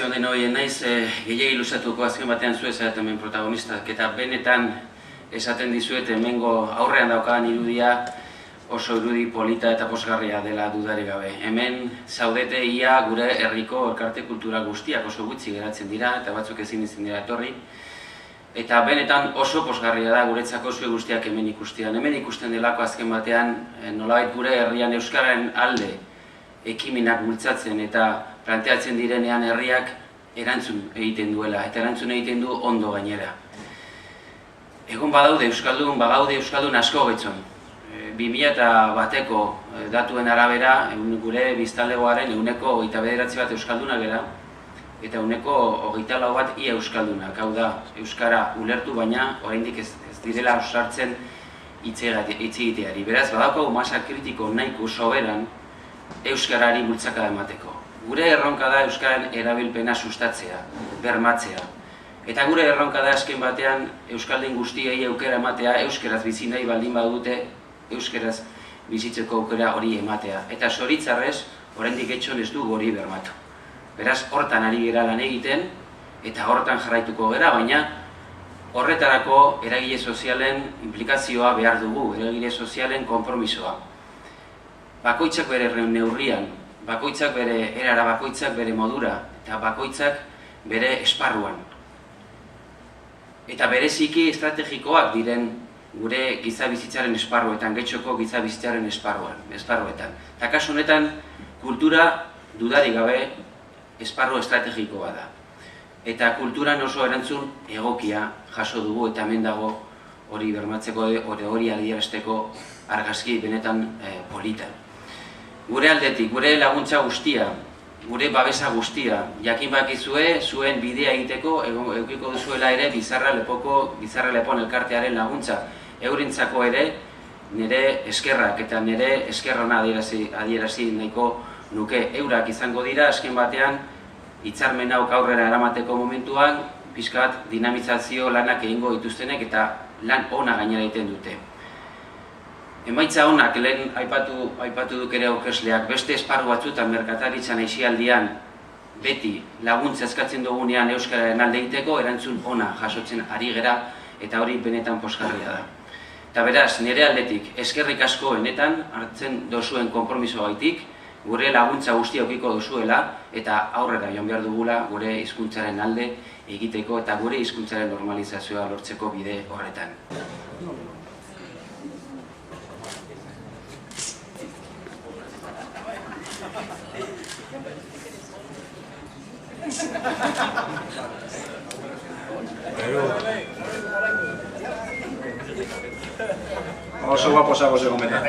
Arratsalde on denoi, naiz gehiegi luzatuko azken batean zu ezaret hemen protagonistak, eta benetan esaten dizuet hemengo aurrean daukadan irudia oso irudi polita eta pozgarria dela dudarik gabe. Hemen zaudete ia gure herriko elkarte kultural guztiak oso gutxi geratzen dira eta batzuk ezin dira etorri. Eta benetan oso pozgarria da guretzako zue guztiak hemen ikustean. Hemen ikusten delako azken batean nolabait gure herrian euskararen alde ekimenak bultzatzen eta planteatzen direnean herriak erantzun egiten duela, eta erantzun egiten du ondo gainera. Egon badaude euskaldun, bagaude euskaldun asko getzon. 2001ko datuen arabera, gure biztanlegoaren 29% bat euskaldunak gara, eta 24% bat ia euskaldunak. Hau da, euskara ulertu baina oraindik ez direla sartzen hitz egiteari. Beraz, badaukagu masa kritiko nahiko soberan euskarari bultzakada emateko. Gure erronka da euskararen erabilpena sustatzea, bermatzea. Eta gure erronka da azken batean euskaldun guztiei aukera ematea, euskaraz bizi nahi baldin badute, euskaraz bizitzeko aukera hori ematea. Eta zoritzarrez, oraindik etxon ez du hori bermatu. Beraz, hortan ari gera lan egiten, eta hortan jarraituko gera, baina horretarako eragile sozialen implikazioa behar dugu, eragile sozialen konpromisoa. Bakoitzak bere neurrian, bakoitzak bere erara, bakoitzak bere modura, eta bakoitzak bere esparruan. Eta bereziki estrategikoak diren gure gizabizitzaren esparruetan, getxoko gizabizitzaren esparruetan. Eta kasu honetan, kultura dudarik gabe esparru estrategikoa da. Eta kulturan oso erantzun egokia jaso dugu eta hemen dago hori bermatzeko, hori adierazteko argazki benetan polita. Gure aldetik, gure laguntza guztia, gure babesa guztia, jakin bakizue, zuen bidea egiteko, edukiko duzuela ere Bizarra Lepon elkartearen laguntza. Eurentzako ere, nire eskerrak eta nire eskerrona adierazi nahiko nuke. Eurak izango dira, azken batean, hitzarmen hau aurrera eramateko momentuan, pixka bat dinamizazio lanak egingo dituztenek eta lan ona gainera egiten dute. Emaitza honak, lehen aipatu duk ere aurkezleak, beste esparru batzutan merkataritzan aisialdian beti laguntza eskatzen dugunean euskararen alde egiteko erantzun ona jasotzen ari gera eta hori benetan pozgarria da. Eta beraz, nire aldetik eskerrik asko benetan hartzen dozuen konpromiso gaitik, gure laguntza guztia aukiko duzuela eta aurrera joan behar dugula gure hizkuntzaren alde egiteko eta gure hizkuntzaren normalizazioa lortzeko bide horretan. Oso guapo zago ze komentar.